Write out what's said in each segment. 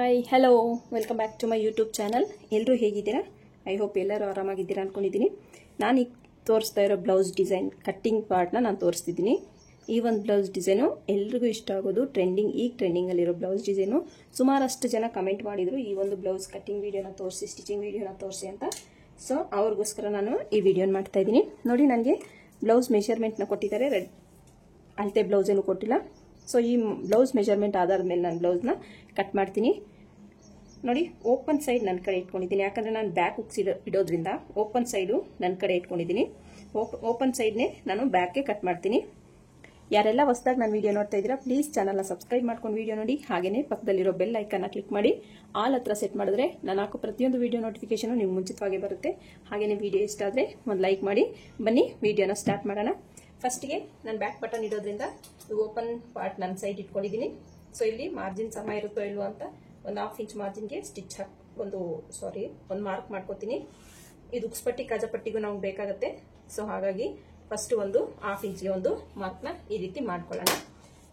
Hi hello welcome back to my YouTube channel. ಎಲ್ಲರೂ ಹೇಗಿದ್ದೀರಾ? I hope ಎಲ್ಲರೂ ಆರಾಮಾಗಿದ್ದೀರಾ ಅಂದ್ಕೊಂಡಿದ್ದೀನಿ. ನಾನು ಈಗ ತೋರಿಸ್ತಾ ಇರೋ ಬ್ಲೌಸ್ ಡಿಸೈನ್ ಕಟ್ಟಿಂಗ್ ಪಾರ್ಟ್ನ ನಾನು ತೋರಿಸ್ತಿದ್ದೀನಿ. ಈ ಒಂದು ಬ್ಲೌಸ್ ಡಿಸೈನು ಎಲ್ರಿಗೂ ಇಷ್ಟ ಆಗೋದು, ಈಗ ಟ್ರೆಂಡಿಂಗಲ್ಲಿರೋ ಬ್ಲೌಸ್ ಡಿಸೈನು. ಸುಮಾರಷ್ಟು ಜನ ಕಮೆಂಟ್ ಮಾಡಿದರು ಈ ಒಂದು ಬ್ಲೌಸ್ ಕಟ್ಟಿಂಗ್ ವೀಡಿಯೋನ ತೋರಿಸಿ, ಸ್ಟಿಚಿಂಗ್ ವೀಡಿಯೋನ ತೋರಿಸಿ ಅಂತ. ಸೊ ಅವ್ರಿಗೋಸ್ಕರ ನಾನು ಈ ವಿಡಿಯೋನ ಮಾಡ್ತಾ ಇದ್ದೀನಿ. ನೋಡಿ, ನನಗೆ ಬ್ಲೌಸ್ ಮೆಷರ್ಮೆಂಟ್ನ ಕೊಟ್ಟಿದ್ದಾರೆ, ಅಳತೆ ಬ್ಲೌಸ್ ಏನು ಕೊಟ್ಟಿಲ್ಲ. ಸೊ ಈ ಬ್ಲೌಸ್ ಮೆಜರ್ಮೆಂಟ್ ಆಧಾರದ ಮೇಲೆ ನಾನು ಬ್ಲೌಸ್ನ ಕಟ್ ಮಾಡ್ತೀನಿ. ನೋಡಿ, ಓಪನ್ ಸೈಡ್ ನನ್ನ ಕಡೆ ಇಟ್ಕೊಂಡಿದ್ದೀನಿ, ಯಾಕಂದರೆ ನಾನು ಬ್ಯಾಕ್ ಹುಕ್ಸ್ ಇಡೋದ್ರಿಂದ ಓಪನ್ ಸೈಡು ನನ್ನ ಕಡೆ ಇಟ್ಕೊಂಡಿದ್ದೀನಿ. ಓಪನ್ ಸೈಡ್ನೇ ನಾನು ಬ್ಯಾಕ್ಗೆ ಕಟ್ ಮಾಡ್ತೀನಿ. ಯಾರೆಲ್ಲ ಹೊಸದಾಗಿ ನಾನು ವಿಡಿಯೋ ನೋಡ್ತಾ ಇದ್ದೀರಾ, ಪ್ಲೀಸ್ ಚಾನಲ್ನ ಸಬ್ಸ್ಕ್ರೈಬ್ ಮಾಡ್ಕೊಂಡು ವಿಡಿಯೋ ನೋಡಿ. ಹಾಗೆಯೇ ಪಕ್ಕದಲ್ಲಿರೋ ಬೆಲ್ ಐಕನ್ನ ಕ್ಲಿಕ್ ಮಾಡಿ ಆಲ್ ಹತ್ರ ಸೆಟ್ ಮಾಡಿದ್ರೆ ನಾನು ಹಾಕೋ ಪ್ರತಿಯೊಂದು ವಿಡಿಯೋ ನೋಟಿಫಿಕೇಶನ್ ನಿಮ್ಗೆ ಮುಂಚಿತವಾಗಿ ಬರುತ್ತೆ. ಹಾಗೆಯೇ ವಿಡಿಯೋ ಇಷ್ಟ ಆದರೆ ಒಂದು ಲೈಕ್ ಮಾಡಿ. ಬನ್ನಿ ವಿಡಿಯೋನ ಸ್ಟಾರ್ಟ್ ಮಾಡೋಣ. ಫಸ್ಟ್ಗೆ ನಾನು ಬ್ಯಾಕ್ ಬಟನ್ ಇಡೋದ್ರಿಂದ ಓಪನ್ ಪಾರ್ಟ್ ನನ್ನ ಸೈಡ್ ಇಟ್ಕೊಂಡಿದ್ದೀನಿ. ಸೊ ಇಲ್ಲಿ ಮಾರ್ಜಿನ್ ಸಮ ಇರುತ್ತೋ ಇಲ್ವೋ ಅಂತ ಒಂದು 1/2 ಇಂಚ್ ಮಾರ್ಜಿನ್ಗೆ ಸ್ಟಿಚ್ ಒಂದು ಮಾರ್ಕ್ ಮಾಡ್ಕೋತೀನಿ. ಇದು ಉಕ್ಸ್ಪಟ್ಟಿ ಕಾಜಪಟ್ಟಿಗೂ ನಮ್ಗೆ ಬೇಕಾಗುತ್ತೆ. ಸೊ ಹಾಗಾಗಿ ಫಸ್ಟ್ ಒಂದು 1/2 ಇಂಚ್ಗೆ ಒಂದು ಮಾರ್ಕ್ನ ಈ ರೀತಿ ಮಾಡ್ಕೊಳ್ಳೋಣ.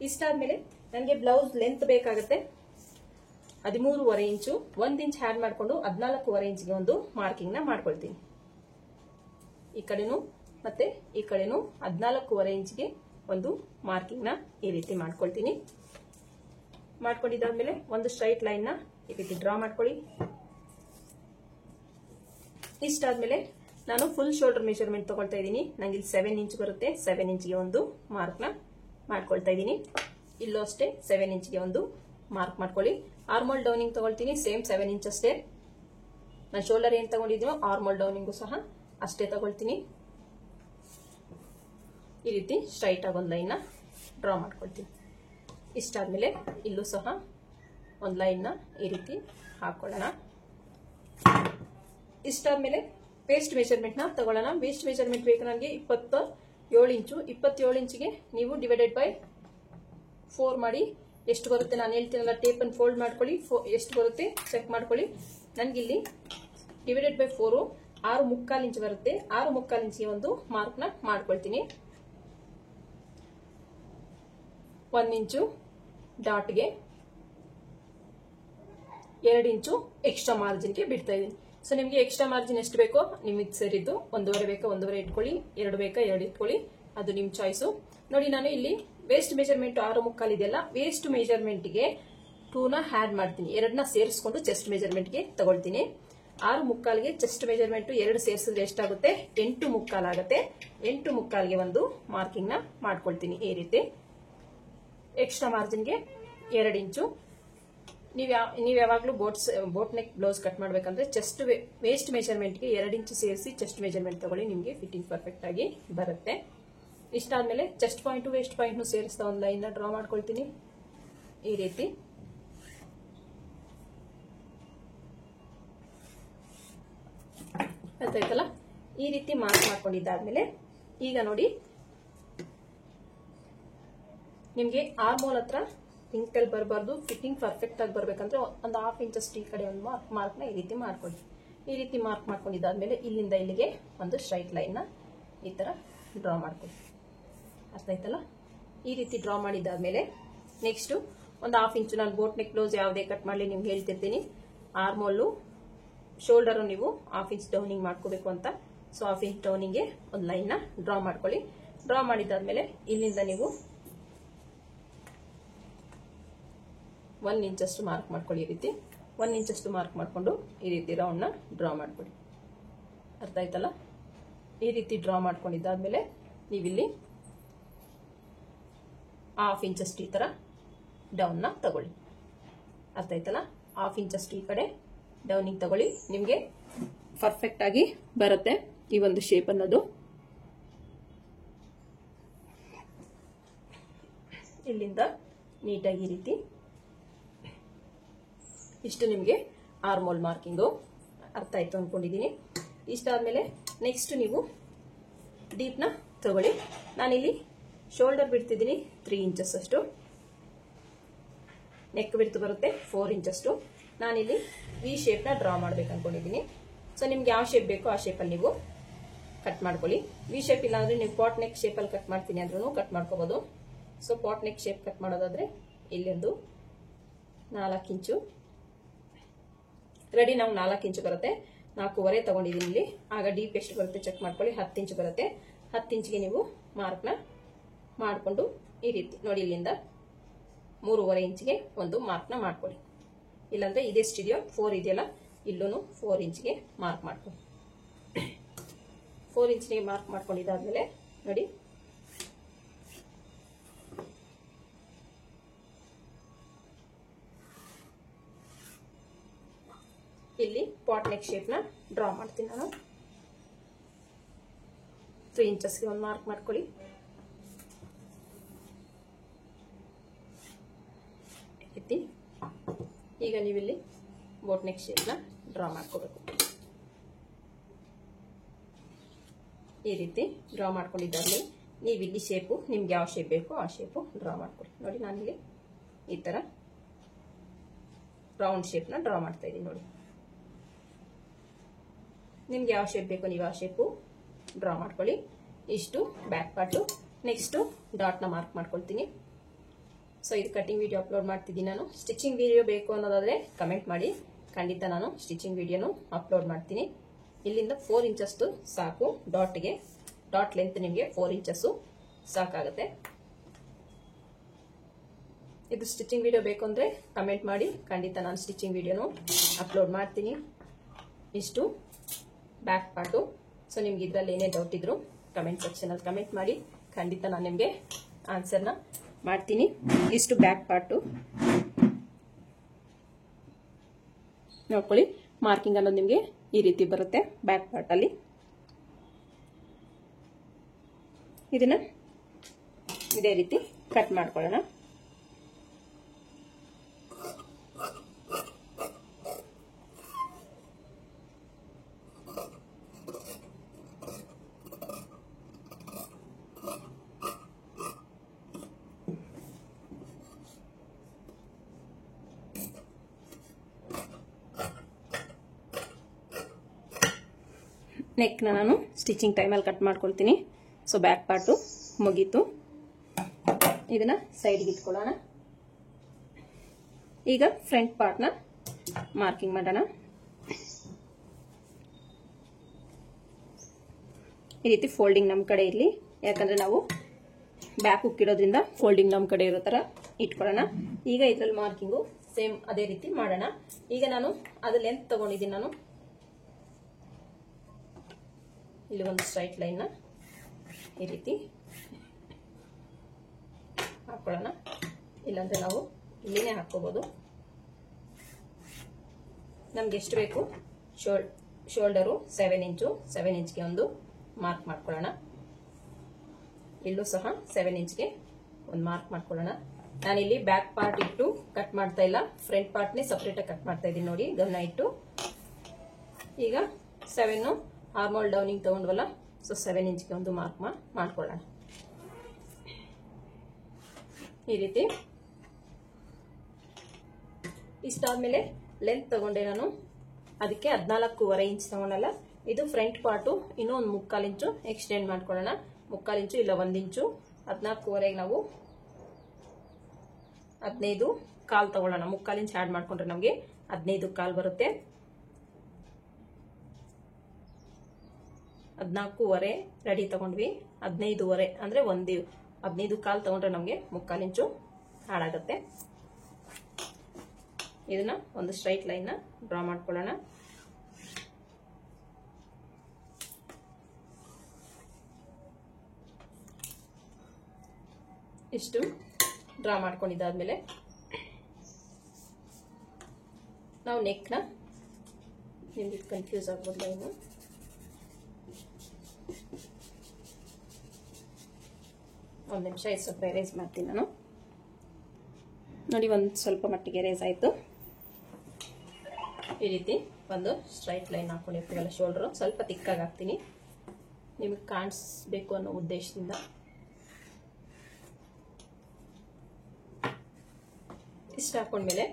ಇಷ್ಟಾದ್ಮೇಲೆ ನನಗೆ ಬ್ಲೌಸ್ ಲೆಂತ್ ಬೇಕಾಗುತ್ತೆ 13.5 ಇಂಚು. 1 ಇಂಚ್ ಹ್ಯಾಡ್ ಮಾಡಿಕೊಂಡು 14.5 ಇಂಚ್ಗೆ ಒಂದು ಮಾರ್ಕಿಂಗ್ನ ಮಾಡ್ಕೊಳ್ತೀನಿ. ಈ ಕಡೆನೂ ಮತ್ತೆ ಈ ಕಡೆನೂ 14.5 ಇಂಚ್ಗೆ ಒಂದು ಮಾರ್ಕಿಂಗ್ನ ಈ ರೀತಿ ಮಾಡ್ಕೊಳ್ತೀನಿ. ಮಾಡ್ಕೊಂಡಿದ್ದಾದ್ಮೇಲೆ ಒಂದು ಸ್ಟ್ರೈಟ್ ಲೈನ್ನ ಈ ರೀತಿ ಡ್ರಾ ಮಾಡ್ಕೊಳ್ಳಿ. ಇಷ್ಟಾದ್ಮೇಲೆ ನಾನು ಫುಲ್ ಶೋಲ್ಡರ್ ಮೆಜರ್ಮೆಂಟ್ ತಗೊಳ್ತಾ ಇದ್ದೀನಿ. ನಂಗೆ ಇಲ್ಲಿ 7 ಇಂಚ್ ಬರುತ್ತೆ. 7 ಇಂಚ್ಗೆ ಒಂದು ಮಾರ್ಕ್ನ ಮಾಡ್ಕೊಳ್ತಾ ಇದ್ದೀನಿ. ಇಲ್ಲೂ ಅಷ್ಟೇ 7 ಇಂಚ್ಗೆ ಒಂದು ಮಾರ್ಕ್ ಮಾಡ್ಕೊಳ್ಳಿ. ಆರ್ಮೋಲ್ ಡೌನಿಂಗ್ ತಗೊಳ್ತೀನಿ, ಸೇಮ್ 7 ಇಂಚ್ ಅಷ್ಟೇ. ನಾನು ಶೋಲ್ಡರ್ ಏನ್ ತಗೊಂಡಿದ್ದೀನೋ ಆರ್ಮೋಲ್ ಡೌನಿಂಗು ಸಹ ಅಷ್ಟೇ ತಗೊಳ್ತೀನಿ. ಈ ರೀತಿ ಸ್ಟ್ರೈಟ್ ಆಗಿ ಒಂದು ಲೈನ್ನ ಡ್ರಾ ಮಾಡ್ಕೊಳ್ತೀನಿ. ಇಷ್ಟಾದ್ಮೇಲೆ ಇಲ್ಲೂ ಸಹ ಒಂದು ಲೈನ್ನ ಈ ರೀತಿ ಹಾಕೊಳ್ಳೋಣ. ಇಷ್ಟಾದ್ಮೇಲೆ ವೇಸ್ಟ್ ಮೆಜರ್ಮೆಂಟ್ನ ತಗೊಳ್ಳೋಣ. ವೇಸ್ಟ್ ಮೆಜರ್ಮೆಂಟ್ ಬೇಕು ನನಗೆ 27 ಇಂಚು. 27 ಇಂಚಿಗೆ ನೀವು ಡಿವೈಡೆಡ್ ಬೈ 4 ಮಾಡಿ ಎಷ್ಟು ಬರುತ್ತೆ ನಾನು ಹೇಳ್ತೀನಲ್ಲ, ಟೇಪನ್ನು ಫೋಲ್ಡ್ ಮಾಡ್ಕೊಳ್ಳಿ. ಎಷ್ಟು ಬರುತ್ತೆ ಚೆಕ್ ಮಾಡ್ಕೊಳ್ಳಿ. ನನಗಿಲ್ಲಿ ಡಿವೈಡೆಡ್ ಬೈ 4 6.25 ಇಂಚ್ ಬರುತ್ತೆ. 6.25 ಇಂಚಿಗೆ ಒಂದು ಮಾರ್ಕ್ನ ಮಾಡ್ಕೊಳ್ತೀನಿ. 1 ಇಂಚು ಡಾಟ್ಗೆ 2 ಇಂಚು ಎಕ್ಸ್ಟ್ರಾ ಮಾರ್ಜಿನ್ಗೆ ಬಿಡ್ತಾ ಇದ್ದೀನಿ. ಸೊ ನಿಮಗೆ ಎಕ್ಸ್ಟ್ರಾ ಮಾರ್ಜಿನ್ ಎಷ್ಟು ಬೇಕೋ ನಿಮಗೆ ಸೇರಿದ್ದು 1.5 ಬೇಕಾ 1.5 ಇಟ್ಕೊಳ್ಳಿ, 2 ಬೇಕಾ 2 ಇಟ್ಕೊಳ್ಳಿ, ಅದು ನಿಮ್ಮ ಚಾಯ್ಸು. ನೋಡಿ, ನಾನು ಇಲ್ಲಿ ವೇಸ್ಟ್ ಮೆಜರ್ಮೆಂಟ್ 6.25 ಇದೆಯಲ್ಲ, ವೇಸ್ಟ್ ಮೆಜರ್ಮೆಂಟ್ಗೆ 2ನ ಹ್ಯಾಡ್ ಮಾಡ್ತೀನಿ. 2ನ ಸೇರಿಸ್ಕೊಂಡು ಚೆಸ್ಟ್ ಮೆಜರ್ಮೆಂಟ್ಗೆ ತಗೊಳ್ತೀನಿ. 6.25ಗೆ ಚೆಸ್ಟ್ ಮೆಜರ್ಮೆಂಟ್ 2 ಸೇರಿಸಿದ್ರೆ ಎಷ್ಟಾಗುತ್ತೆ? 8.25 ಆಗುತ್ತೆ. 8.25ಗೆ ಒಂದು ಮಾರ್ಕಿಂಗ್ ನ ಮಾಡ್ಕೊಳ್ತೀನಿ. ಈ ರೀತಿ ಎಕ್ಸ್ಟ್ರಾ ಮಾರ್ಜಿನ್ಗೆ 2 ಇಂಚು. ನೀವು ಯಾವಾಗಲೂ ಬೋಟ್ ನೆಕ್ ಬ್ಲೌಸ್ ಕಟ್ ಮಾಡ್ಬೇಕಂದ್ರೆ ಚೆಸ್ಟ್ ವೇಸ್ಟ್ ಮೆಜರ್ಮೆಂಟ್ಗೆ 2 ಇಂಚು ಸೇರಿಸಿ ಚೆಸ್ಟ್ ಮೆಜರ್ಮೆಂಟ್ ತಗೊಳ್ಳಿ, ನಿಮಗೆ ಫಿಟ್ಟಿಂಗ್ ಪರ್ಫೆಕ್ಟ್ ಆಗಿ ಬರುತ್ತೆ. ಇಷ್ಟಾದ್ಮೇಲೆ ಚೆಸ್ಟ್ ಪಾಯಿಂಟ್ ವೇಸ್ಟ್ ಪಾಯಿಂಟ್ ಸೇರಿಸ್ತಾ ಒಂದು ಲೈನ್ ಡ್ರಾ ಮಾಡ್ಕೊಳ್ತೀನಿ. ಈ ರೀತಿ ಗೊತ್ತಾಯ್ತಲ್ಲ. ಈ ರೀತಿ ಮಾರ್ಕ್ ಮಾಡ್ಕೊಂಡಿದ್ದಾದ್ಮೇಲೆ ಈಗ ನೋಡಿ, ನಿಮ್ಗೆ ಆರ್ಮೋಲ್ ಹತ್ರ ರಿಂಕಲ್ ಬರಬಾರ್ದು, ಫಿಟ್ಟಿಂಗ್ ಪರ್ಫೆಕ್ಟ್ ಆಗಿ ಬರ್ಬೇಕಂದ್ರೆ ಒಂದು 1/2 ಇಂಚ್ ಅಷ್ಟು ಈ ಕಡೆ ಒಂದು ಮಾರ್ಕ್ನ ಈ ರೀತಿ ಮಾಡ್ಕೊಳ್ಳಿ. ಈ ರೀತಿ ಮಾರ್ಕ್ ಮಾಡ್ಕೊಂಡಿದ್ದಾದ್ಮೇಲೆ ಇಲ್ಲಿಂದ ಇಲ್ಲಿಗೆ ಒಂದು ಸ್ಟ್ರೈಟ್ ಲೈನ್ನ ಈ ತರ ಡ್ರಾ ಮಾಡ್ಕೊಳ್ಳಿ. ಅರ್ಥ ಆಯ್ತಲ್ಲ. ಈ ರೀತಿ ಡ್ರಾ ಮಾಡಿದ್ದಾದ್ಮೇಲೆ ನೆಕ್ಸ್ಟ್ ಒಂದು 1/2 ಇಂಚು, ನಾನು ಬೋಟ್ ನೆಕ್ ಬ್ಲೌಸ್ ಯಾವುದೇ ಕಟ್ ಮಾಡಲಿ ನಿಮ್ಗೆ ಹೇಳ್ತಿರ್ತೀನಿ, ಆರ್ಮೋಲು ಶೋಲ್ಡರ್ ನೀವು 1/2 ಇಂಚ್ ಡೌನಿಂಗ್ ಮಾಡ್ಕೋಬೇಕು ಅಂತ. ಸೊ 1/2 ಇಂಚ್ ಡೌನಿಂಗ್ಗೆ ಒಂದು ಲೈನ್ನ ಡ್ರಾ ಮಾಡ್ಕೊಳ್ಳಿ. ಡ್ರಾ ಮಾಡಿದ್ದಾದ್ಮೇಲೆ ಇಲ್ಲಿಂದ ನೀವು 1 ಇಂಚ್ ಅಷ್ಟು ಮಾರ್ಕ್ ಮಾಡ್ಕೊಳ್ಳಿ. ಈ ರೀತಿ 1 ಇಂಚ್ ಅಷ್ಟು ಮಾರ್ಕ್ ಮಾಡಿಕೊಂಡು ಈ ರೀತಿ ರೌಂಡ್ ನ ಡ್ರಾ ಮಾಡ್ಕೊಳ್ಳಿ. ಅರ್ಥ ಆಯ್ತಲ್ಲ. ಈ ರೀತಿ ಡ್ರಾ ಮಾಡ್ಕೊಂಡಿದ್ದಾದ್ಮೇಲೆ ನೀವಿಲ್ಲಿ 1/2 ಇಂಚ್ ಅಷ್ಟು ಈ ತರ ಡೌನ್ ನ ತಗೊಳ್ಳಿ. ಅರ್ಥ ಆಯ್ತಲ್ಲ. 1/2 ಇಂಚ್ ಅಷ್ಟು ಈ ಕಡೆ ಡೌನಿಂಗ್ ತಗೊಳ್ಳಿ, ನಿಮ್ಗೆ ಪರ್ಫೆಕ್ಟ್ ಆಗಿ ಬರುತ್ತೆ ಈ ಒಂದು ಶೇಪ್ ಅನ್ನೋದು. ಇಲ್ಲಿಂದ ನೀಟಾಗಿ ಈ ರೀತಿ ಇಷ್ಟು ನಿಮಗೆ ಆರ್ಮೋಲ್ ಮಾರ್ಕಿಂಗು ಅರ್ಥ ಆಯ್ತು ಅನ್ಕೊಂಡಿದ್ದೀನಿ. ಇಷ್ಟಾದ್ಮೇಲೆ ನೆಕ್ಸ್ಟ್ ನೀವು ಡೀಪ್ನ ತಗೊಳ್ಳಿ. ನಾನಿಲ್ಲಿ ಶೋಲ್ಡರ್ ಬಿಡ್ತಿದ್ದೀನಿ 3 ಇಂಚಸ್ ಅಷ್ಟು, ನೆಕ್ ಬಿಡ್ತು ಬರುತ್ತೆ 4 ಇಂಚ್ ಅಷ್ಟು. ನಾನಿಲ್ಲಿ ವಿ ಶೇಪ್ನ ಡ್ರಾ ಮಾಡ್ಬೇಕು ಅನ್ಕೊಂಡಿದ್ದೀನಿ. ಸೊ ನಿಮ್ಗೆ ಯಾವ ಶೇಪ್ ಬೇಕೋ ಆ ಶೇಪಲ್ಲಿ ನೀವು ಕಟ್ ಮಾಡ್ಕೊಳ್ಳಿ. ವಿ ಶೇಪ್ ಇಲ್ಲ ಅಂದ್ರೆ ನೀವು ಪಾಟ್ ನೆಕ್ ಶೇಪಲ್ಲಿ ಕಟ್ ಮಾಡ್ತೀನಿ ಅಂದ್ರೂ ಕಟ್ ಮಾಡ್ಕೋಬಹುದು. So pot neck shape cut ಮಾಡೋದಾದ್ರೆ ಇಲ್ಲೊಂದು 4 ಇಂಚು ರೆಡಿ ನಾವು 4 ಇಂಚು ಬರುತ್ತೆ, 4.5 ತಗೊಂಡಿದ್ದೀನಿ ಇಲ್ಲಿ. ಆಗ ಡೀಪ್ ಎಷ್ಟು ಬರುತ್ತೆ ಚೆಕ್ ಮಾಡ್ಕೊಳ್ಳಿ. 10 ಇಂಚು ಬರುತ್ತೆ. 10 ಇಂಚಿಗೆ ನೀವು ಮಾರ್ಕ್ನ ಮಾಡಿಕೊಂಡು ಈ ರೀತಿ ನೋಡಿ, ಇಲ್ಲಿಂದ 3.5 ಇಂಚಿಗೆ ಒಂದು ಮಾರ್ಕ್ನ ಮಾಡ್ಕೊಳ್ಳಿ. ಇಲ್ಲಾಂದ್ರೆ ಇದೆಷ್ಟಿದೆಯೋ 4 ಇದೆಯಲ್ಲ, ಇಲ್ಲೂ 4 ಇಂಚಿಗೆ ಮಾರ್ಕ್ ಮಾಡ್ಕೊಳ್ಳಿ. 4 ಇಂಚಿಗೆ ಮಾರ್ಕ್ ಮಾಡ್ಕೊಂಡಿದ್ದಾದ್ಮೇಲೆ ನೋಡಿ, ಇಲ್ಲಿ ಪಾಟ್ ನೆಕ್ ಶೇಪ್ ನ ಡ್ರಾ ಮಾಡ್ತೀನಿ ನಾನು. 3 ಇಂಚಸ್ಗೆ ಒಂದು ಮಾರ್ಕ್ ಮಾಡ್ಕೊಳ್ಳಿ. ಈಗ ನೀವಿಲ್ಲಿ ಬೋಟ್ ನೆಕ್ ಶೇಪ್ ನ ಡ್ರಾ ಮಾಡ್ಕೋಬೇಕು. ಈ ರೀತಿ ಡ್ರಾ ಮಾಡ್ಕೊಂಡಿದ್ದಾದ್ಮೇಲೆ ನೀವಿಲ್ಲಿ ಶೇಪು ನಿಮ್ಗೆ ಯಾವ ಶೇಪ್ ಬೇಕೋ ಆ ಶೇಪು ಡ್ರಾ ಮಾಡ್ಕೊಳ್ಳಿ. ನೋಡಿ, ನಾನಿಲ್ಲಿ ಈ ತರ ರೌಂಡ್ ಶೇಪ್ ನ ಡ್ರಾ ಮಾಡ್ತಾ ಇದ್ದೀನಿ. ನೋಡಿ, ನಿಮ್ಗೆ ಯಾವ ಶೇಪ್ ಬೇಕೋ ನೀವು ಆ ಶೇಪು ಡ್ರಾ ಮಾಡ್ಕೊಳ್ಳಿ. ಇಷ್ಟು ಬ್ಯಾಕ್ ಪಾರ್ಟು. ನೆಕ್ಸ್ಟ್ ಡಾಟ್ ನ ಮಾರ್ಕ್ ಮಾಡ್ಕೊಳ್ತೀನಿ. ಸೊ ಇದು ಕಟಿಂಗ್ ವಿಡಿಯೋ ಅಪ್ಲೋಡ್ ಮಾಡ್ತಿದ್ದೀನಿ ನಾನು. ಸ್ಟಿಚಿಂಗ್ ವಿಡಿಯೋ ಬೇಕು ಅನ್ನೋದಾದ್ರೆ ಕಮೆಂಟ್ ಮಾಡಿ, ಖಂಡಿತ ನಾನು ಸ್ಟಿಚಿಂಗ್ ವಿಡಿಯೋನು ಅಪ್ಲೋಡ್ ಮಾಡ್ತೀನಿ. ಇಲ್ಲಿಂದ 4 ಇಂಚಸ್ಟು ಸಾಕು ಡಾಟ್ಗೆ. ಡಾಟ್ ಲೆಂತ್ ನಿಮಗೆ 4 ಇಂಚಸ್ಸು ಸಾಕಾಗುತ್ತೆ. ಇದು ಸ್ಟಿಚಿಂಗ್ ವಿಡಿಯೋ ಬೇಕು ಅಂದ್ರೆ ಕಮೆಂಟ್ ಮಾಡಿ, ಖಂಡಿತ ನಾನು ಸ್ಟಿಚಿಂಗ್ ವಿಡಿಯೋನು ಅಪ್ಲೋಡ್ ಮಾಡ್ತೀನಿ. ಇಷ್ಟು ಬ್ಯಾಕ್ ಪಾರ್ಟು. ಸೊ ನಿಮ್ಗೆ ಇದ್ರಲ್ಲಿ ಏನೇ ಡೌಟ್ ಇದ್ರು ಕಮೆಂಟ್ ಸೆಕ್ಷನ್ ಅಲ್ಲಿ ಕಮೆಂಟ್ ಮಾಡಿ, ಖಂಡಿತ ನಾನು ನಿಮಗೆ ಆನ್ಸರ್ನ ಮಾಡ್ತೀನಿ. ಇಷ್ಟು ಬ್ಯಾಕ್ ಪಾರ್ಟು. ನೋಡ್ಕೊಳ್ಳಿ, ಮಾರ್ಕಿಂಗ್ ಅನ್ನೋದು ನಿಮಗೆ ಈ ರೀತಿ ಬರುತ್ತೆ ಬ್ಯಾಕ್ ಪಾರ್ಟ್ ಅಲ್ಲಿ. ಇದನ್ನ ಇದೇ ರೀತಿ ಕಟ್ ಮಾಡ್ಕೊಳ್ಳೋಣ. ನೆಕ್ನ ನಾನು ಸ್ಟಿಚಿಂಗ್ ಟೈಮಲ್ಲಿ ಕಟ್ ಮಾಡ್ಕೊಳ್ತೀನಿ. ಸೊ ಬ್ಯಾಕ್ ಪಾರ್ಟು ಮುಗೀತು. ಇದನ್ನ ಸೈಡ್ಗೆ ಇಟ್ಕೊಳ್ಳೋಣ. ಈಗ ಫ್ರಂಟ್ ಪಾರ್ಟ್ನ ಮಾರ್ಕಿಂಗ್ ಮಾಡೋಣ. ಈ ರೀತಿ ಫೋಲ್ಡಿಂಗ್ ನಮ್ಮ ಕಡೆ ಇರಲಿ, ಯಾಕಂದ್ರೆ ನಾವು ಬ್ಯಾಕ್ ಹುಕ್ ಇರೋದ್ರಿಂದ ಫೋಲ್ಡಿಂಗ್ ನಮ್ಮ ಕಡೆ ಇರೋ ತರ ಇಟ್ಕೊಳ್ಳೋಣ. ಈಗ ಇದ್ರಲ್ಲಿ ಮಾರ್ಕಿಂಗು ಸೇಮ್ ಅದೇ ರೀತಿ ಮಾಡೋಣ. ಈಗ ನಾನು ಅದು ಲೆಂತ್ ತಗೊಂಡಿದ್ದೀನಿ. ನಾನು ಇಲ್ಲಿ ಒಂದು ಸ್ಟ್ರೈಟ್ ಲೈನ್ ಈ ರೀತಿ ಹಾಕೊಳ್ಳೋಣ. ಇಲ್ಲಾಂದ್ರೆ ನಾವು ಇಲ್ಲಿನೇ ಹಾಕೋಬಹುದು. ನಮ್ಗೆ ಎಷ್ಟು ಬೇಕು ಶೋಲ್ಡರು 7 ಇಂಚು. 7 ಇಂಚ್ಗೆ ಒಂದು ಮಾರ್ಕ್ ಮಾಡ್ಕೊಳ್ಳೋಣ. ಇಲ್ಲೂ ಸಹ 7 ಇಂಚ್ಗೆ ಒಂದು ಮಾರ್ಕ್ ಮಾಡ್ಕೊಳ್ಳೋಣ. ನಾನಿಲ್ಲಿ ಬ್ಯಾಕ್ ಪಾರ್ಟ್ ಇಟ್ಟು ಕಟ್ ಮಾಡ್ತಾ ಇಲ್ಲ, ಫ್ರಂಟ್ ಪಾರ್ಟ್ನೇ ಸಪ್ರೇಟ್ ಆಗಿ ಕಟ್ ಮಾಡ್ತಾ ಇದ್ದೀನಿ. ನೋಡಿ, ಗಮನ ಇಟ್ಟು. ಈಗ 7 ಆರ್ಮೋಲ್ ಡೌನಿಂಗ್ ತಗೊಂಡ್ವಲ್ಲ, ಸೊ 7 ಇಂಚ್ಗೆ ಒಂದು ಮಾರ್ಕ್ ಮಾಡ್ಕೊಳ್ಳೋಣ. ಈ ರೀತಿ ಇಷ್ಟಾದ್ಮೇಲೆ ಲೆಂತ್ ತಗೊಂಡೆ ನಾನು. ಅದಕ್ಕೆ 14.5 ಇಂಚ್ ತಗೊಂಡಲ್ಲ. ಇದು ಫ್ರಂಟ್ ಪಾರ್ಟು. ಇನ್ನೂ ಒಂದು 3/4 ಇಂಚು ಎಕ್ಸ್ಟೆಂಡ್ ಮಾಡ್ಕೊಳ್ಳೋಣ. 3/4 ಇಂಚು ಇಲ್ಲ 1 ಇಂಚು. 14.5ಗೆ ನಾವು 15.25 ತಗೊಳ್ಳೋಣ. 3/4 ಇಂಚ್ ಆಡ್ ಮಾಡ್ಕೊಂಡ್ರೆ ನಮಗೆ 15.25 ಬರುತ್ತೆ. 14.25 ರೆಡಿ ತಗೊಂಡ್ವಿ. 15.25 ಅಂದ್ರೆ 15.25 ತಗೊಂಡ್ರೆ ನಮಗೆ 3/4 ಇಂಚು ಹಾಳಾಗುತ್ತೆ. ಇದನ್ನ ಒಂದು ಸ್ಟ್ರೈಟ್ ಲೈನ್ ಡ್ರಾ ಮಾಡ್ಕೊಳ್ಳೋಣ. ಇಷ್ಟು ಡ್ರಾ ಮಾಡ್ಕೊಂಡಿದ್ದಾದ್ಮೇಲೆ ನಾವು ನೆಕ್ನ, ನಿಮ್ಗೆ ಕನ್ಫ್ಯೂಸ್ ಆಗ್ಬೋದು ಲೈನು, ಒಂದು ನಿಮಿಷ ಸ್ವಲ್ಪ ಎರೇಸ್ ಮಾಡ್ತೀನಿ ನಾನು. ನೋಡಿ, ಒಂದು ಸ್ವಲ್ಪ ಮಟ್ಟಿಗೆ ಎರೇಸ್ ಆಯಿತು. ಈ ರೀತಿ ಒಂದು ಸ್ಟ್ರೈಟ್ ಲೈನ್ ಹಾಕೊಂಡಿರ್ತೀವಲ್ಲ, ಶೋಲ್ಡರು ಸ್ವಲ್ಪ ತಿಕ್ಕಾಗಿ ಹಾಕ್ತೀನಿ, ನಿಮಗೆ ಕಾಣಿಸ್ಬೇಕು ಅನ್ನೋ ಉದ್ದೇಶದಿಂದ. ಇಷ್ಟು ಹಾಕೊಂಡ್ಮೇಲೆ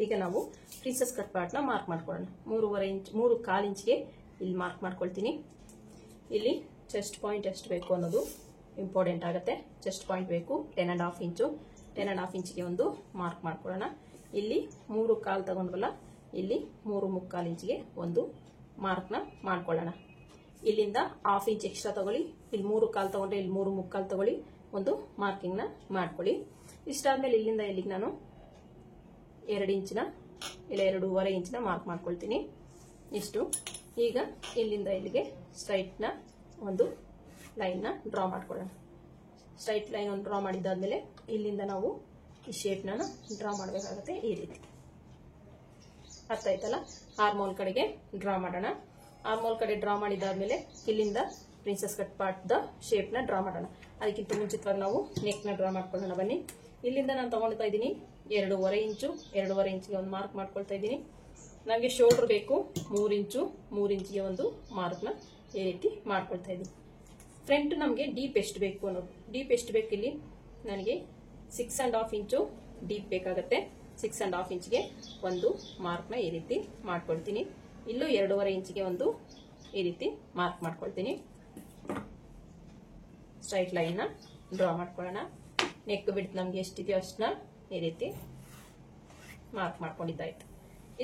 ಈಗ ನಾವು ಪ್ರಿನ್ಸಸ್ ಕಟ್ ಪಾರ್ಟ್ನ ಮಾರ್ಕ್ ಮಾಡ್ಕೊಳ್ಳೋಣ. 3.25 ಇಂಚ್ಗೆ ಇಲ್ಲಿ ಮಾರ್ಕ್ ಮಾಡ್ಕೊಳ್ತೀನಿ. ಇಲ್ಲಿ ಚೆಸ್ಟ್ ಪಾಯಿಂಟ್ ಎಷ್ಟು ಬೇಕು ಅನ್ನೋದು ಇಂಪಾರ್ಟೆಂಟ್ ಆಗುತ್ತೆ. ಚೆಸ್ಟ್ ಪಾಯಿಂಟ್ ಬೇಕು 10.5 ಇಂಚು. 10.5 ಇಂಚಿಗೆ ಒಂದು ಮಾರ್ಕ್ ಮಾಡ್ಕೊಳ್ಳೋಣ. ಇಲ್ಲಿ 3/4 ತಗೊಂಡ್ವಲ್ಲ, ಇಲ್ಲಿ 3 ಇಂಚಿಗೆ ಒಂದು ಮಾರ್ಕ್ನ ಮಾಡ್ಕೊಳ್ಳೋಣ. ಇಲ್ಲಿಂದ 1/2 ಇಂಚ್ ಎಕ್ಸ್ಟ್ರಾ ತಗೊಳ್ಳಿ. ಇಲ್ಲಿ 3/4 ತಗೊಂಡ್ರೆ ಇಲ್ಲಿ 3/4 ತಗೊಳ್ಳಿ. ಒಂದು ಮಾರ್ಕಿಂಗ್ನ ಮಾಡ್ಕೊಳ್ಳಿ. ಇಷ್ಟಾದ್ಮೇಲೆ ಇಲ್ಲಿಂದ ಇಲ್ಲಿಗೆ ನಾನು 2 ಇಂಚಿನ ಇಲ್ಲ 2.5 ಇಂಚಿನ ಮಾರ್ಕ್ ಮಾಡ್ಕೊಳ್ತೀನಿ. ಇಷ್ಟು. ಈಗ ಇಲ್ಲಿಂದ ಇಲ್ಲಿಗೆ ಸ್ಟ್ರೈಟ್ನ ಒಂದು ಲೈನ್ನ ಡ್ರಾ ಮಾಡ್ಕೊಳ್ಳೋಣ. ಸ್ಟ್ರೈಟ್ ಲೈನ್ ಒಂದು ಡ್ರಾ ಮಾಡಿದ್ದಾದ್ಮೇಲೆ ಇಲ್ಲಿಂದ ನಾವು ಈ ಶೇಪ್ನ ಡ್ರಾ ಮಾಡಬೇಕಾಗುತ್ತೆ. ಈ ರೀತಿ ಅರ್ಥ ಆಯ್ತಲ್ಲ. ಆರ್ಮೋಲ್ ಕಡೆಗೆ ಡ್ರಾ ಮಾಡೋಣ. ಆರ್ಮೋಲ್ ಕಡೆ ಡ್ರಾ ಮಾಡಿದಾದ್ಮೇಲೆ ಇಲ್ಲಿಂದ ಪ್ರಿನ್ಸೆಸ್ ಕಟ್ ಪಾರ್ಟ್ ಶೇಪ್ನ ಡ್ರಾ ಮಾಡೋಣ. ಅದಕ್ಕಿಂತ ಮುಂಚಿತವಾಗಿ ನಾವು ನೆಕ್ನ ಡ್ರಾ ಮಾಡ್ಕೊಳ್ಳೋಣ. ಬನ್ನಿ. ಇಲ್ಲಿಂದ ನಾನು ತಗೊಳ್ತಾ ಇದ್ದೀನಿ 2.5 ಇಂಚು. 2.5 ಇಂಚಿಗೆ ಒಂದು ಮಾರ್ಕ್ ಮಾಡ್ಕೊಳ್ತಾ ಇದ್ದೀನಿ. ನನಗೆ ಶೋಲ್ಡರ್ ಬೇಕು 3 ಇಂಚು. 3 ಇಂಚಿಗೆ ಒಂದು ಮಾರ್ಕ್ನ ಈ ರೀತಿ ಮಾಡ್ಕೊಳ್ತಾ ಇದ್ದೀನಿ. ಫ್ರಂಟ್ ನಮಗೆ ಡೀಪ್ ಎಷ್ಟು ಬೇಕು ಅನ್ನೋದು. ಡೀಪ್ ಎಷ್ಟು ಬೇಕು ಇಲ್ಲಿ ನನಗೆ 6.5 ಇಂಚು ಡೀಪ್ ಬೇಕಾಗುತ್ತೆ. 6.5 ಇಂಚಿಗೆ ಒಂದು ಮಾರ್ಕ್ನ ಈ ರೀತಿ ಮಾಡ್ಕೊಳ್ತೀನಿ. ಇಲ್ಲೂ 2.5 ಇಂಚಿಗೆ ಒಂದು ಈ ರೀತಿ ಮಾರ್ಕ್ ಮಾಡ್ಕೊಳ್ತೀನಿ. ಸ್ಟ್ರೈಟ್ ಲೈನ್ನ ಡ್ರಾ ಮಾಡ್ಕೊಳ್ಳೋಣ. ನೆಕ್ ಬಿಡ್ತು ನಮ್ಗೆ ಎಷ್ಟಿದೆಯೋ ಅಷ್ಟನ್ನ ಈ ರೀತಿ ಮಾರ್ಕ್ ಮಾಡ್ಕೊಂಡಿದ್ದಾಯ್ತು.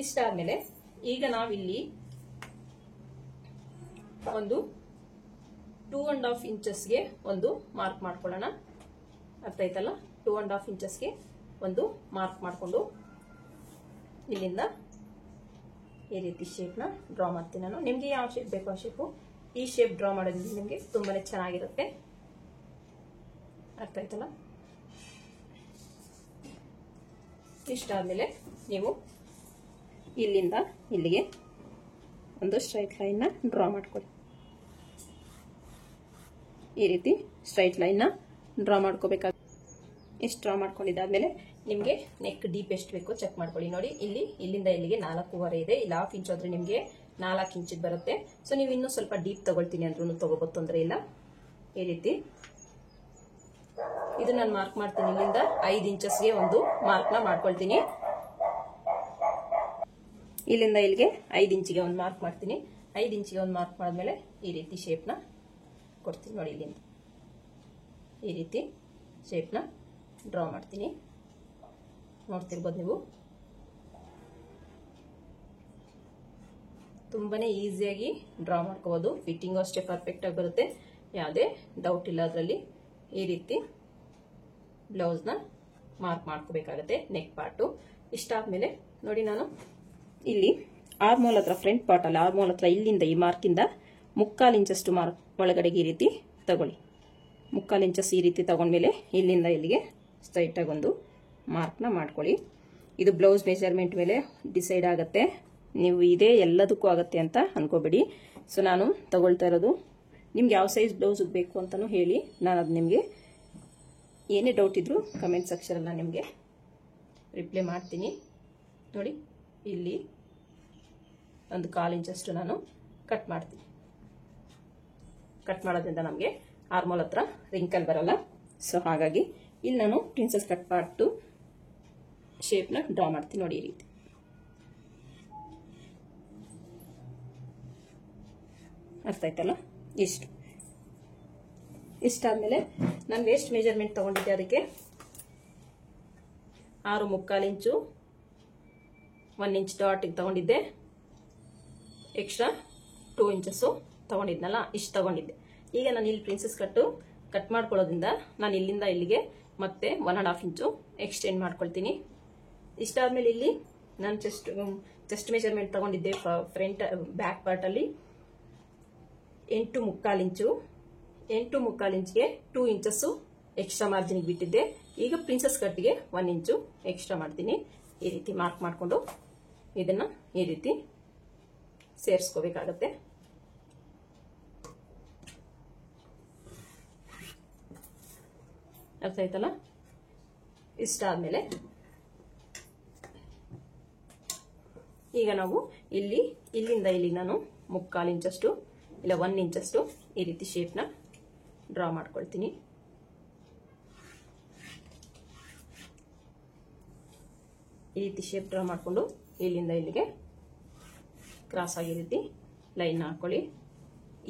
ಇಷ್ಟಾದ್ಮೇಲೆ ಈಗ ನಾವಿಲ್ಲಿ ಒಂದು 2.5 ಇಂಚಸ್ಗೆ ಒಂದು ಮಾರ್ಕ್ ಮಾಡ್ಕೊಳ್ಳೋಣ. ಅರ್ಥ ಆಯ್ತಲ್ಲ. 2.5 ಇಂಚಸ್ಗೆ ಒಂದು ಮಾರ್ಕ್ ಮಾಡಿಕೊಂಡು ಇಲ್ಲಿಂದ ಈ ರೀತಿ ಶೇಪ್ನ ಡ್ರಾ ಮಾಡ್ತೀನಿ ನಾನು. ನಿಮಗೆ ಯಾವ ಶೇಪ್ ಬೇಕು ಆ ಶೇಪು ಈ ಶೇಪ್ ಡ್ರಾ ಮಾಡೋದ್ರಿಂದ ನಿಮಗೆ ತುಂಬಾನೇ ಚೆನ್ನಾಗಿರುತ್ತೆ. ಅರ್ಥ ಆಯ್ತಲ್ಲ. ಇಷ್ಟಾದ್ಮೇಲೆ ನೀವು ಇಲ್ಲಿಂದ ಇಲ್ಲಿಗೆ ಒಂದು ಸ್ಟ್ರೈಟ್ ಲೈನ್ನ ಡ್ರಾ ಮಾಡ್ಕೊಳ್ಳಿ. ಈ ರೀತಿ ಸ್ಟ್ರೈಟ್ ಲೈನ್ನ ಡ್ರಾ ಮಾಡ್ಕೋಬೇಕಾಗುತ್ತೆ. ಇಷ್ಟು ಡ್ರಾ ಮಾಡ್ಕೊಂಡಿದ್ದಾದ್ಮೇಲೆ ನಿಮಗೆ ನೆಕ್ ಡೀಪ್ ಎಷ್ಟು ಬೇಕೋ ಚೆಕ್ ಮಾಡ್ಕೊಳ್ಳಿ. ನೋಡಿ ಇಲ್ಲಿಂದ ಇಲ್ಲಿಗೆ 4.5 ಇದೆ. ಇಲ್ಲಿ 1/2 ಇಂಚ್ ಆದ್ರೆ ನಿಮಗೆ 4 ಇಂಚಿಗೆ ಬರುತ್ತೆ. ಸೊ ನೀವು ಇನ್ನೂ ಸ್ವಲ್ಪ ಡೀಪ್ ತಗೊಳ್ತೀನಿ ಅಂದ್ರೂ ತಗೋಬಹುದು, ತೊಂದರೆ ಇಲ್ಲ. ಈ ರೀತಿ ಇದು ನಾನು ಮಾರ್ಕ್ ಮಾಡ್ತೀನಿ. ಇಲ್ಲಿಂದ 5 ಇಂಚಸ್ಗೆ ಒಂದು ಮಾರ್ಕ್ನ ಮಾಡ್ಕೊಳ್ತೀನಿ. ಇಲ್ಲಿಂದ ಇಲ್ಲಿಗೆ 5 ಇಂಚಿಗೆ ಒಂದು ಮಾರ್ಕ್ ಮಾಡ್ತೀನಿ. 5 ಇಂಚಿಗೆ ಒಂದು ಮಾರ್ಕ್ ಮಾಡಿದ್ಮೇಲೆ ಈ ರೀತಿ ಶೇಪ್ನ ಕೊಡ್ತೀನಿ. ನೋಡಿ ಇಲ್ಲಿಂದ ಈ ರೀತಿ ಶೇಪ್ನ ಡ್ರಾ ಮಾಡ್ತೀನಿ. ನೋಡ್ತಿರ್ಬೋದು ನೀವು. ತುಂಬಾನೇ ಈಸಿಯಾಗಿ ಡ್ರಾ ಮಾಡ್ಕೋಬಹುದು. ಫಿಟ್ಟಿಂಗ್ ಅಷ್ಟೇ ಪರ್ಫೆಕ್ಟ್ ಆಗಿ ಬರುತ್ತೆ, ಯಾವುದೇ ಡೌಟ್ ಇಲ್ಲ ಅದರಲ್ಲಿ. ಈ ರೀತಿ ಬ್ಲೌಸ್ನ ಮಾರ್ಕ್ ಮಾಡ್ಕೋಬೇಕಾಗತ್ತೆ ನೆಕ್ ಪಾರ್ಟು. ಇಷ್ಟಾದ್ಮೇಲೆ ನೋಡಿ ನಾನು ಇಲ್ಲಿ ಆರ್ಮೋಲ್ ಹತ್ರ ಫ್ರಂಟ್ ಪಾರ್ಟ್ ಅಲ್ಲ, ಆರ್ಮೋಲ್ ಹತ್ರ ಇಲ್ಲಿಂದ ಈ ಮಾರ್ಕಿಂದ 3/4 ಇಂಚಷ್ಟು ಮಾರ್ಕ್ ಒಳಗಡೆಗೆ ಈ ರೀತಿ ತಗೊಳ್ಳಿ. 3/4 ಇಂಚಸ್ ಈ ರೀತಿ ತಗೊಂಡ್ಮೇಲೆ ಇಲ್ಲಿಂದ ಇಲ್ಲಿಗೆ ಸ್ಟ್ರೈಟ್ ಆಗಿ ಒಂದು ಮಾರ್ಕ್ನ ಮಾಡ್ಕೊಳ್ಳಿ. ಇದು ಬ್ಲೌಸ್ ಮೆಜರ್ಮೆಂಟ್ ಮೇಲೆ ಡಿಸೈಡ್ ಆಗುತ್ತೆ. ನೀವು ಇದೇ ಎಲ್ಲದಕ್ಕೂ ಆಗುತ್ತೆ ಅಂತ ಅನ್ಕೋಬೇಡಿ. ಸೊ ನಾನು ತಗೊಳ್ತಾ ಇರೋದು ನಿಮ್ಗೆ ಯಾವ ಸೈಜ್ ಬ್ಲೌಸ್ ಬೇಕು ಅಂತಾನು ಹೇಳಿ. ನಾನು ಅದು ನಿಮಗೆ ಏನೇ ಡೌಟ್ ಇದ್ರು ಕಮೆಂಟ್ ಸೆಕ್ಷನ್ ನಿಮಗೆ ರಿಪ್ಲೈ ಮಾಡ್ತೀನಿ. ನೋಡಿ ಇಲ್ಲಿ ಒಂದು 1/4 ಇಂಚಷ್ಟು ನಾನು ಕಟ್ ಮಾಡ್ತೀನಿ. ಕಟ್ ಮಾಡೋದ್ರಿಂದ ನಮಗೆ ಆರ್ಮೋಲ್ ಹತ್ರ ರಿಂಕಲ್ ಬರಲ್ಲ. ಸೊ ಹಾಗಾಗಿ ಇಲ್ಲಿ ನಾನು ಪ್ರಿನ್ಸೆಸ್ ಕಟ್ ಪಾರ್ಟ್ ಶೇಪ್ನ ಡ್ರಾ ಮಾಡ್ತೀನಿ. ನೋಡಿ ಈ ರೀತಿ. ಅರ್ಥ ಆಯ್ತಲ್ಲ. ಇಷ್ಟಾದ್ಮೇಲೆ ನಾನು ವೇಸ್ಟ್ ಮೆಜರ್ಮೆಂಟ್ ತಗೊಂಡಿದ್ದೆ. ಅದಕ್ಕೆ 6.25 ಇಂಚು 1 ಇಂಚ್ ಡಾಟಿಗೆ ತಗೊಂಡಿದ್ದೆ. ಎಕ್ಸ್ಟ್ರಾ 2 ಇಂಚಸ್ಸು ತಗೊಂಡಿದ್ನಲ್ಲ, ಇಷ್ಟು ತಗೊಂಡಿದ್ದೆ. ಈಗ ನಾನು ಇಲ್ಲಿ ಪ್ರಿನ್ಸೆಸ್ ಕಟ್ ಮಾಡ್ಕೊಳ್ಳೋದ್ರಿಂದ ನಾನು ಇಲ್ಲಿಂದ ಇಲ್ಲಿಗೆ ಮತ್ತೆ 1.5 ಇಂಚು ಎಕ್ಸ್ಟೆಂಡ್ ಮಾಡ್ಕೊಳ್ತೀನಿ. ಇಷ್ಟಾದ್ಮೇಲೆ ಇಲ್ಲಿ ನಾನು ಚೆಸ್ಟ್ ಮೆಜರ್ಮೆಂಟ್ ತಗೊಂಡಿದ್ದೆ. ಫ್ರಂಟ್ ಬ್ಯಾಕ್ ಪಾರ್ಟ್ ಅಲ್ಲಿ 8.25 ಇಂಚು. 8.25 ಇಂಚ್ಗೆ 2 ಇಂಚಸ್ಸು ಎಕ್ಸ್ಟ್ರಾ ಮಾರ್ಜಿನ್ಗೆ ಬಿಟ್ಟಿದ್ದೆ. ಈಗ ಪ್ರಿನ್ಸೆಸ್ ಕಟ್ಗೆ 1 ಇಂಚು ಎಕ್ಸ್ಟ್ರಾ ಮಾಡ್ತೀನಿ. ಈ ರೀತಿ ಮಾರ್ಕ್ ಮಾಡಿಕೊಂಡು ಇದನ್ನ ಈ ರೀತಿ ಸೇರಿಸ್ಕೋಬೇಕಾಗತ್ತೆ. ಅರ್ಥ ಆಯ್ತಲ್ಲ. ಇಷ್ಟಾದ್ಮೇಲೆ ಈಗ ನಾವು ಇಲ್ಲಿಂದ ಇಲ್ಲಿ ನಾನು 3/4 ಇಂಚಷ್ಟು ಇಲ್ಲ 1 ಇಂಚಷ್ಟು ಈ ರೀತಿ ಶೇಪ್ನ ಡ್ರಾ ಮಾಡ್ಕೊಳ್ತೀನಿ. ಈ ರೀತಿ ಶೇಪ್ ಡ್ರಾ ಮಾಡಿಕೊಂಡು ಇಲ್ಲಿಂದ ಇಲ್ಲಿಗೆ ಕ್ರಾಸ್ ಆಗಿ ರೀತಿ ಲೈನ್ ಹಾಕೊಳ್ಳಿ.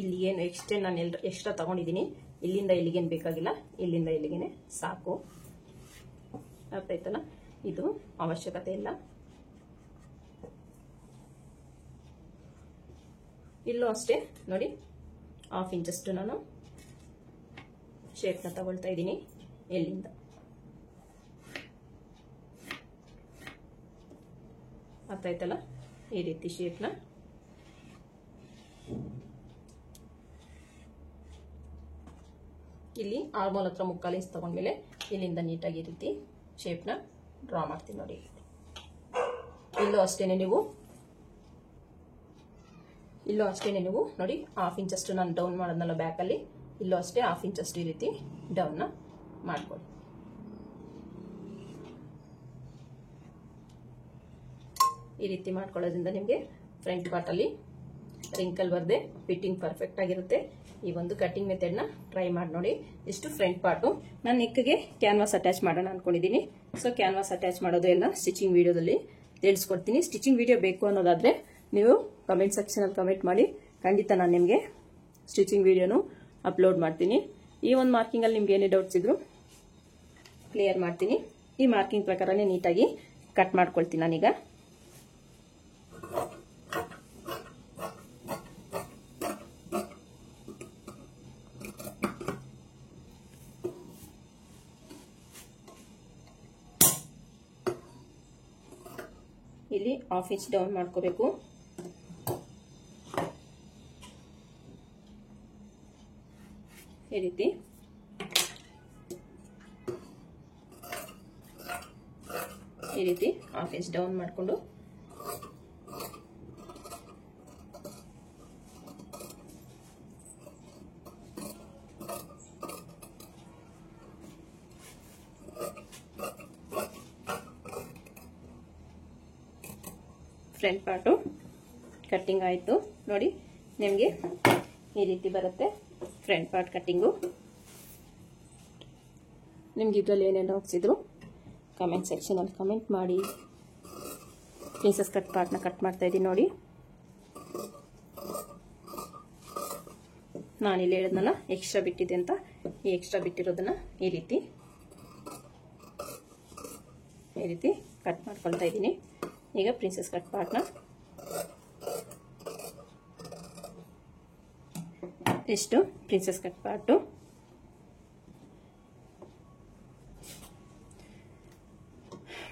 ಇಲ್ಲಿ ಏನು ಎಕ್ಸ್ಟೆಂಡ್ ನಾನು ಎಕ್ಸ್ಟ್ರಾ ತಗೊಂಡಿದ್ದೀನಿ, ಇಲ್ಲಿಂದ ಇಲ್ಲಿಗೇನು ಬೇಕಾಗಿಲ್ಲ, ಇಲ್ಲಿಂದ ಇಲ್ಲಿಗೆ ಸಾಕು. ಅರ್ಥ ಆಯ್ತಲ್ಲ. ಇದು ಅವಶ್ಯಕತೆ ಇಲ್ಲ. ಇಲ್ಲೂ ಅಷ್ಟೇ ನೋಡಿ, 1/2 ಇಂಚಷ್ಟು ನಾನು ಶೇಪ್ನ ತಗೊಳ್ತಾ ಇದ್ದೀನಿ. ಎಲ್ಲಿಂದ ಅರ್ಥ ಆಯ್ತಲ್ಲ, ಈ ರೀತಿ ಶೇಪ್ನ ಇಲ್ಲಿ ಆರ್ಮೋಲ್ ಹತ್ರ 3/4 ಇಂಚ್ ತಗೊಂಡ್ಮೇಲೆ ಇಲ್ಲಿಂದ ನೀಟಾಗಿ ಈ ರೀತಿ ಶೇಪ್ನ ಡ್ರಾ ಮಾಡ್ತೀನಿ ನೋಡಿ. ಇಲ್ಲೂ ಅಷ್ಟೇನೆ ನೀವು ನೋಡಿ 1/2 ಇಂಚಷ್ಟು ನಾನು ಡೌನ್ ಮಾಡೋದ್ನಲ್ಲ ಬ್ಯಾಕಲ್ಲಿ, ಇಲ್ಲೂ ಅಷ್ಟೇ 1/2 ಇಂಚಷ್ಟು ಈ ರೀತಿ ಡೌನ್ನ ಮಾಡ್ಕೊಳ್ಳಿ. ಈ ರೀತಿ ಮಾಡ್ಕೊಳ್ಳೋದ್ರಿಂದ ನಿಮಗೆ ಫ್ರಂಟ್ ಪಾರ್ಟಲ್ಲಿ ರಿಂಕಲ್ ಬರದೆ ಫಿಟ್ಟಿಂಗ್ ಪರ್ಫೆಕ್ಟ್ ಆಗಿರುತ್ತೆ. ಈ ಒಂದು ಕಟಿಂಗ್ ಮೆಥಡ್ನ ಟ್ರೈ ಮಾಡಿ ನೋಡಿ. ಇಷ್ಟು ಫ್ರಂಟ್ ಪಾರ್ಟು. ನಾನು ನೆಕ್ಗೆ ಕ್ಯಾನ್ವಾಸ್ ಅಟ್ಯಾಚ್ ಮಾಡೋಣ ಅನ್ಕೊಂಡಿದ್ದೀನಿ. ಸೊ ಕ್ಯಾನ್ವಾಸ್ ಅಟ್ಯಾಚ್ ಮಾಡೋದು ಎಲ್ಲ ಸ್ಟಿಚಿಂಗ್ ವಿಡಿಯೋದಲ್ಲಿ ತಿಳಿಸ್ಕೊಡ್ತೀನಿ. ಸ್ಟಿಚಿಂಗ್ ವಿಡಿಯೋ ಬೇಕು ಅನ್ನೋದಾದ್ರೆ ನೀವು ಕಮೆಂಟ್ ಸೆಕ್ಷನಲ್ಲಿ ಕಮೆಂಟ್ ಮಾಡಿ, ಖಂಡಿತ ನಾನು ನಿಮಗೆ ಸ್ಟಿಚಿಂಗ್ ವಿಡಿಯೋನು ಅಪ್ಲೋಡ್ ಮಾಡ್ತೀನಿ. ಈ ಒಂದು ಮಾರ್ಕಿಂಗಲ್ಲಿ ನಿಮ್ಗೆ ಏನೇ ಡೌಟ್ಸ್ ಇದ್ರು ಕ್ಲಿಯರ್ ಮಾಡ್ತೀನಿ. ಈ ಮಾರ್ಕಿಂಗ್ ಪ್ರಕಾರನೇ ನೀಟಾಗಿ ಕಟ್ ಮಾಡ್ಕೊಳ್ತೀನಿ ನಾನೀಗ. ಇಲ್ಲಿ 1/2 ಇಂಚ್ ಡೌನ್ ಮಾಡ್ಕೋಬೇಕು. ಈ ರೀತಿ ಈ ರೀತಿ 1/2 ಇಂಚ್ ಡೌನ್ ಮಾಡಿಕೊಂಡು ಫ್ರಂಟ್ ಪಾರ್ಟು ಕಟ್ಟಿಂಗ್ ಆಯಿತು ನೋಡಿ. ನಿಮಗೆ ಈ ರೀತಿ ಬರುತ್ತೆ ಫ್ರಂಟ್ ಪಾರ್ಟ್ ಕಟ್ಟಿಂಗು. ನಿಮ್ಗೆ ಇದರಲ್ಲಿ ಏನೇನು ಡೌಟ್ಸ್ ಇದ್ರು ಕಮೆಂಟ್ ಸೆಕ್ಷನಲ್ಲಿ ಕಮೆಂಟ್ ಮಾಡಿ. ಪ್ರಿನ್ಸಸ್ ಕಟ್ ಪಾರ್ಟ್ನ ಕಟ್ ಮಾಡ್ತಾ ಇದ್ದೀನಿ ನೋಡಿ. ನಾನಿಲ್ಲಿ ಹೇಳಿದ್ನಲ್ಲ ಎಕ್ಸ್ಟ್ರಾ ಬಿಟ್ಟಿದೆ ಅಂತ, ಈ ಎಕ್ಸ್ಟ್ರಾ ಬಿಟ್ಟಿರೋದನ್ನ ಈ ರೀತಿ ಕಟ್ ಮಾಡ್ಕೊಳ್ತಾ ಇದ್ದೀನಿ. ಈಗ ಪ್ರಿನ್ಸಸ್ ಕಟ್ ಪಾರ್ಟ್ನ ಎಷ್ಟು ಪ್ರಿನ್ಸಸ್ ಕಟ್ ಪಾರ್ಟು.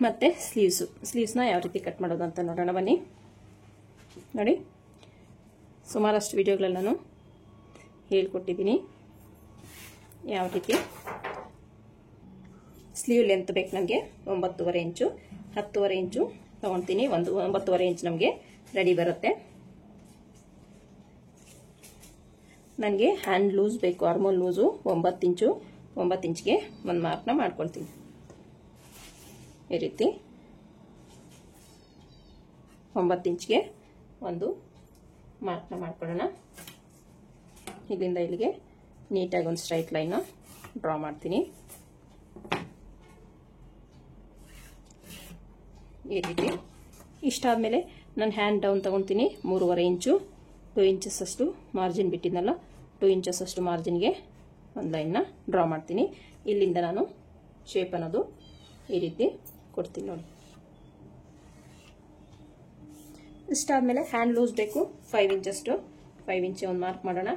ಮತ್ತೆ ಸ್ಲೀವ್ಸ್ನ ಯಾವ ರೀತಿ ಕಟ್ ಮಾಡೋದು ಅಂತ ನೋಡೋಣ ಬನ್ನಿ. ನೋಡಿ, ಸುಮಾರಷ್ಟು ವಿಡಿಯೋಗಳಲ್ಲಿ ನಾನು ಹೇಳ್ಕೊಟ್ಟಿದ್ದೀನಿ ಯಾವ ರೀತಿ. ಸ್ಲೀವ್ ಲೆಂತ್ ಬೇಕು ನನಗೆ 9.5 ಇಂಚು, 10.5 ಇಂಚು ತಗೊಳ್ತೀನಿ. 9.5 ಇಂಚ್ ನಮಗೆ ರೆಡಿ ಬರುತ್ತೆ. ನನಗೆ ಹ್ಯಾಂಡ್ ಲೂಸ್ ಬೇಕು, ಆರ್ಮೋಲ್ ಲೂಸು 9 ಇಂಚು. 9 ಇಂಚ್ಗೆ ಒಂದು ಮಾರ್ಕ್ನ ಮಾಡ್ಕೊಳ್ತೀನಿ. ಈ ರೀತಿ 9 ಇಂಚ್ಗೆ ಒಂದು ಮಾರ್ಕ್ನ ಮಾಡ್ಕೊಳ್ಳೋಣ. ಇಲ್ಲಿಂದ ಇಲ್ಲಿಗೆ ನೀಟಾಗಿ ಒಂದು ಸ್ಟ್ರೈಟ್ ಲೈನ್ನ ಡ್ರಾ ಮಾಡ್ತೀನಿ. ಈ ರೀತಿ ಇಷ್ಟಾದಮೇಲೆ ನಾನು ಹ್ಯಾಂಡ್ ಡೌನ್ ತಗೊಳ್ತೀನಿ. 3.5 ಇಂಚು, 2 ಇಂಚಸ್ ಅಷ್ಟು ಮಾರ್ಜಿನ್ ಬಿಟ್ಟಿದ್ನಲ್ಲ, 2 ಇಂಚಸ್ ಅಷ್ಟು ಮಾರ್ಜಿನ್ಗೆ ಒಂದು ಲೈನ್ನ ಡ್ರಾ ಮಾಡ್ತೀನಿ. ಇಲ್ಲಿಂದ ನಾನು ಶೇಪ್ ಅನ್ನೋದು ಈ ರೀತಿ ಕೊಡ್ತೀನಿ ನೋಡಿ. ಇಷ್ಟಾದಮೇಲೆ ಹ್ಯಾಂಡ್ ಲೂಸ್ ಬೇಕು 5 ಇಂಚಷ್ಟು, 5 ಇಂಚ್ ಒಂದು ಮಾರ್ಕ್ ಮಾಡೋಣ.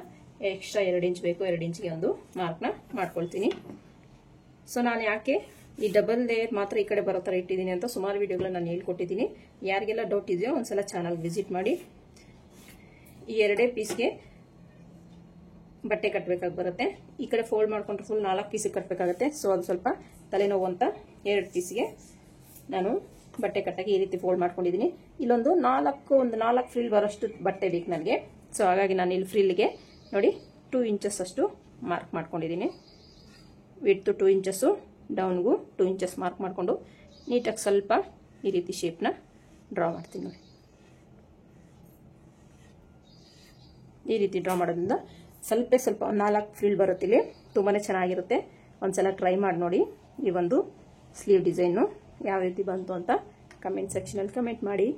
ಎಕ್ಸ್ಟ್ರಾ 2 ಇಂಚ್ ಬೇಕು, 2 ಇಂಚ್ಗೆ ಒಂದು ಮಾರ್ಕ್ನ ಮಾಡ್ಕೊಳ್ತೀನಿ. ಸೊ ನಾನು ಯಾಕೆ ಈ ಡಬಲ್ ಲೇಯರ್ ಮಾತ್ರ ಈ ಕಡೆ ಬರೋ ಥರ ಇಟ್ಟಿದ್ದೀನಿ ಅಂತ ಸುಮಾರು ವಿಡಿಯೋಗಳನ್ನ ನಾನು ಹೇಳ್ಕೊಟ್ಟಿದ್ದೀನಿ. ಯಾರಿಗೆಲ್ಲ ಡೌಟ್ ಇದೆಯೋ ಒಂದ್ಸಲ ಚಾನಲ್ ವಿಸಿಟ್ ಮಾಡಿ. ಈ 2 ಪೀಸ್ಗೆ ಬಟ್ಟೆ ಕಟ್ಟಬೇಕಾಗಿ ಬರುತ್ತೆ. ಈ ಕಡೆ ಫೋಲ್ಡ್ ಮಾಡ್ಕೊಂಡ್ರೆ ಫುಲ್ 4 ಪೀಸಿಗೆ ಕಟ್ಟಬೇಕಾಗುತ್ತೆ. ಸೊ ಅದು ಸ್ವಲ್ಪ ತಲೆನೋವು ಅಂತ 2 ಪೀಸ್ಗೆ ನಾನು ಬಟ್ಟೆ ಕಟ್ಟಾಗಿ ಈ ರೀತಿ ಫೋಲ್ಡ್ ಮಾಡ್ಕೊಂಡಿದ್ದೀನಿ. ಇಲ್ಲೊಂದು 4 ಫ್ರಿಲ್ ಬರೋಷ್ಟು ಬಟ್ಟೆ ಬೇಕು ನನಗೆ. ಸೊ ಹಾಗಾಗಿ ನಾನು ಇಲ್ಲಿ ಫ್ರಿಲ್ಗೆ ನೋಡಿ 2 ಇಂಚಸ್ ಅಷ್ಟು ಮಾರ್ಕ್ ಮಾಡ್ಕೊಂಡಿದ್ದೀನಿ. ವಿಡ್ತು 2 ಇಂಚಸ್ಸು, ಡೌನ್ಗೂ 2 ಇಂಚಸ್ ಮಾರ್ಕ್ ಮಾಡಿಕೊಂಡು ನೀಟಾಗಿ ಸ್ವಲ್ಪ ಈ ರೀತಿ ಶೇಪ್ನ ಡ್ರಾ ಮಾಡ್ತೀನಿ ನೋಡಿ. ಈ ರೀತಿ ಡ್ರಾ ಮಾಡೋದ್ರಿಂದ ಸ್ವಲ್ಪ 4 ಫ್ರಿಲ್ ಬರುತ್ತಿಲ್ಲಿ, ತುಂಬಾ ಚೆನ್ನಾಗಿರುತ್ತೆ. ಒಂದ್ಸಲ ಟ್ರೈ ಮಾಡಿ ನೋಡಿ. ಈ ಒಂದು ಸ್ಲೀವ್ ಡಿಸೈನು ಯಾವ ರೀತಿ ಬಂತು ಅಂತ ಕಮೆಂಟ್ ಸೆಕ್ಷನಲ್ಲಿ ಕಮೆಂಟ್ ಮಾಡಿ.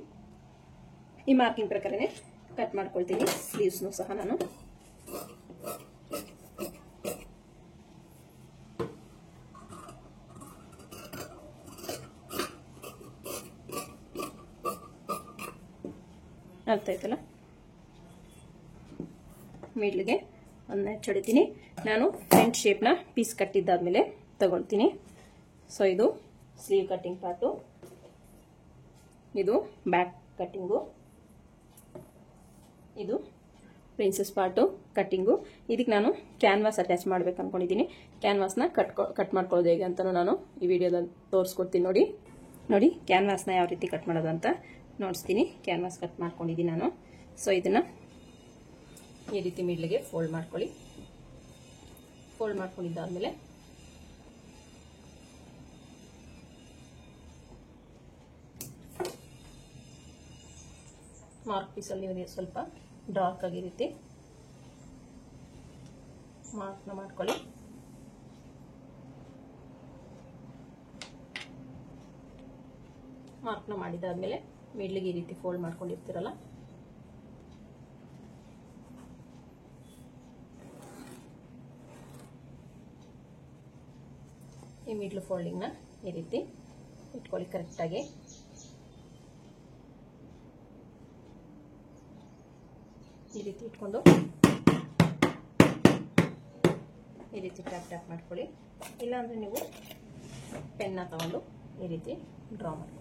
ಈ ಮಾರ್ಕಿಂಗ್ ಪ್ರಕಾರನೇ ಕಟ್ ಮಾಡ್ಕೊಳ್ತೀನಿ ಸ್ಲೀವ್ಸ್ನು ಸಹ ನಾನು. ಅರ್ಥ ಆಯ್ತಲ್ಲ. ಮಿಡ್ಲ್ಗೆ ಒಂದು ಮ್ಯಾಚ್ ಹೊಡಿತೀನಿ. ನಾನು ಫ್ರಂಟ್ ಶೇಪ್ನ ಪೀಸ್ ಕಟ್ಟಿದ್ದಾದ್ಮೇಲೆ ತಗೊಳ್ತೀನಿ. ಸೊ ಇದು ಸ್ಲೀವ್ ಕಟ್ಟಿಂಗ್ ಪಾರ್ಟು, ಇದು ಬ್ಯಾಕ್ ಕಟ್ಟಿಂಗು, ಇದು ಪ್ರಿನ್ಸಸ್ ಪಾರ್ಟು ಕಟ್ಟಿಂಗು. ಇದಕ್ಕೆ ನಾನು ಕ್ಯಾನ್ವಾಸ್ ಅಟ್ಯಾಚ್ ಮಾಡ್ಬೇಕು ಅನ್ಕೊಂಡಿದ್ದೀನಿ. ಕ್ಯಾನ್ವಾಸ್ನ ಕಟ್ ಮಾಡ್ಕೊಳ್ಳೋದು ಹೇಗೆ ಅಂತ ನಾನು ಈ ವಿಡಿಯೋದಲ್ಲಿ ತೋರಿಸ್ಕೊಡ್ತೀನಿ. ನೋಡಿ ಕ್ಯಾನ್ವಾಸ್ನ ಯಾವ ರೀತಿ ಕಟ್ ಮಾಡೋದು ಅಂತ ನೋಡಿಸ್ತೀನಿ. ಕ್ಯಾನ್ವಾಸ್ ಕಟ್ ಮಾಡ್ಕೊಂಡಿದ್ದೀನಿ ನಾನು. ಸೊ ಇದನ್ನ ಈ ರೀತಿ ಮಿಡ್ಲಿಗೆ ಫೋಲ್ಡ್ ಮಾಡ್ಕೊಳ್ಳಿ. ಫೋಲ್ಡ್ ಮಾಡ್ಕೊಂಡಿದ್ದಾದ್ಮೇಲೆ ಮಾರ್ಕ್ ಪೀಸಲ್ಲಿ ಸ್ವಲ್ಪ ಡಾರ್ಕ್ ಆಗಿರುತ್ತೆ, ಮಾರ್ಕ್ನ ಮಾಡ್ಕೊಳ್ಳಿ. ಮಾರ್ಕ್ನ ಮಾಡಿದಾದ್ಮೇಲೆ ಮಿಡ್ಲಿಗೆ ಈ ರೀತಿ ಫೋಲ್ಡ್ ಮಾಡ್ಕೊಂಡಿರ್ತೀರಲ್ಲ, ಈ ಮಿಡ್ಲ್ ಫೋಲ್ಡಿಂಗ್ನ ಈ ರೀತಿ ಇಟ್ಕೊಳ್ಳಿ ಕರೆಕ್ಟಾಗಿ. ಈ ರೀತಿ ಇಟ್ಕೊಂಡು ಈ ರೀತಿ ಟ್ಯಾಪ್ ಮಾಡ್ಕೊಳ್ಳಿ. ಇಲ್ಲಾಂದ್ರೆ ನೀವು ಪೆನ್ನ ತಗೊಂಡು ಈ ರೀತಿ ಡ್ರಾ ಮಾಡಿ.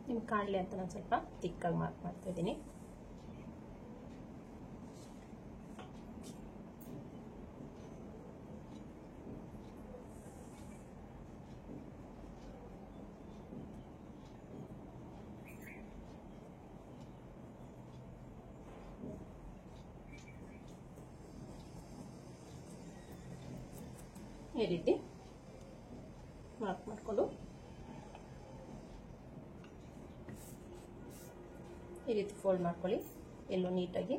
ನಿಮ್ಗೆ ಕಾಣಲಿ ಅಂತ ನಾನು ಸ್ವಲ್ಪ ತಿಕ್ಕಾಗಿ ಮಾರ್ಕ್ ಮಾಡ್ತಾ ಇದ್ದೀನಿ. ಈ ರೀತಿ ಮಾರ್ಕ್ ಮಾಡಿಕೊಂಡು ಈ ರೀತಿ ಫೋಲ್ಡ್ ಮಾಡ್ಕೊಳ್ಳಿ ಎಲ್ಲೋ ನೀಟಾಗಿ.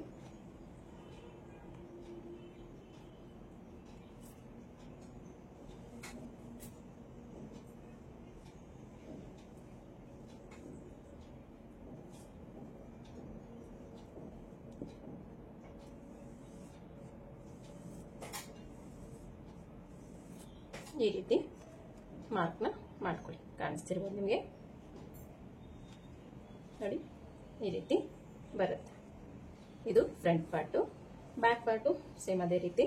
ಈ ರೀತಿ ಮಾರ್ಕ್ನ ಮಾಡ್ಕೊಳ್ಳಿ. ಕಾಣಿಸ್ತಿರ್ಬೋದು ನಿಮಗೆ, ನೋಡಿ ಈ ರೀತಿ ಬರುತ್ತೆ. ಇದು front part. Back part same ಅದೇ ರೀತಿ.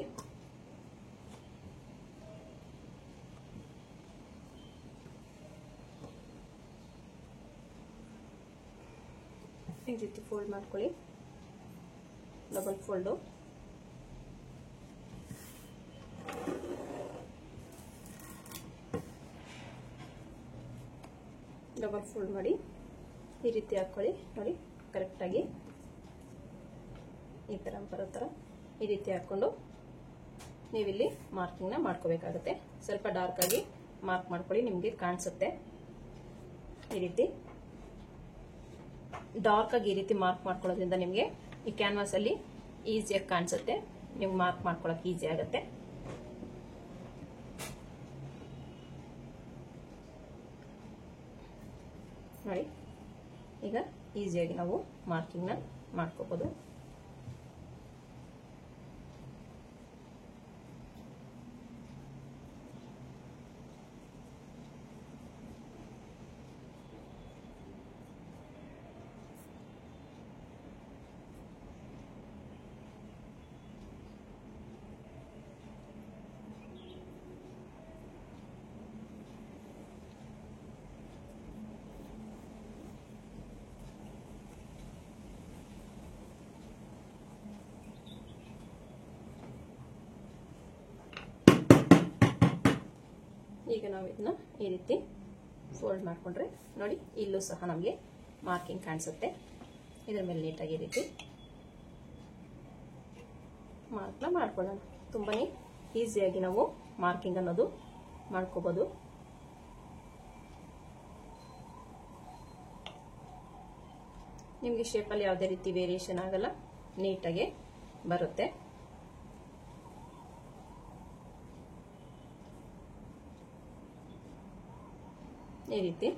ಈ ರೀತಿ ಫೋಲ್ಡ್ ಮಾಡ್ಕೊಳ್ಳಿ, ಡಬಲ್ ಫೋಲ್ಡು. ಡಬಲ್ ಫೋಲ್ಡ್ ಮಾಡಿ ಈ ರೀತಿ ಹಾಕೊಳ್ಳಿ. ನೋಡಿ ಕರೆಕ್ಟಾಗಿ ಈ ಥರ ಬರೋ ಥರ ಈ ರೀತಿ ಹಾಕ್ಕೊಂಡು ನೀವಿಲ್ಲಿ ಮಾರ್ಕಿಂಗ್ನ ಮಾಡ್ಕೋಬೇಕಾಗುತ್ತೆ. ಸ್ವಲ್ಪ ಡಾರ್ಕ್ ಆಗಿ ಮಾರ್ಕ್ ಮಾಡ್ಕೊಳ್ಳಿ, ನಿಮಗೆ ಕಾಣಿಸುತ್ತೆ. ಈ ರೀತಿ ಡಾರ್ಕ್ ಆಗಿ ಈ ರೀತಿ ಮಾರ್ಕ್ ಮಾಡ್ಕೊಳ್ಳೋದ್ರಿಂದ ನಿಮಗೆ ಈ ಕ್ಯಾನ್ವಾಸ್ ಅಲ್ಲಿ ಈಸಿಯಾಗಿ ಕಾಣಿಸುತ್ತೆ, ನಿಮ್ಗೆ ಮಾರ್ಕ್ ಮಾಡ್ಕೊಳಕ್ ಈಸಿ ಆಗುತ್ತೆ. ನೋಡಿ ಈಗ ಈಸಿಯಾಗಿ ನಾವು ಮಾರ್ಕಿಂಗ್ನ ಮಾಡ್ಕೋಬಹುದು. ಈಗ ನಾವು ಇದನ್ನ ಈ ರೀತಿ ಫೋಲ್ಡ್ ಮಾಡ್ಕೊಂಡ್ರೆ ನೋಡಿ ಇಲ್ಲೂ ಸಹ ನಮಗೆ ಮಾರ್ಕಿಂಗ್ ಕಾಣಿಸುತ್ತೆ. ಇದರ ಮೇಲೆ ನೀಟಾಗಿ ಈ ರೀತಿ ಮಾರ್ಕ್ನ ಮಾಡ್ಕೊಳ್ಳೋಣ. ತುಂಬಾನೇ ಈಸಿಯಾಗಿ ನಾವು ಮಾರ್ಕಿಂಗ್ ಅನ್ನೋದು ಮಾಡ್ಕೋಬಹುದು. ನಿಮಗೆ ಶೇಪಲ್ಲಿ ಯಾವುದೇ ರೀತಿ ವೇರಿಯೇಷನ್ ಆಗಲ್ಲ, ನೀಟಾಗಿ ಬರುತ್ತೆ. ಈ ರೀತಿ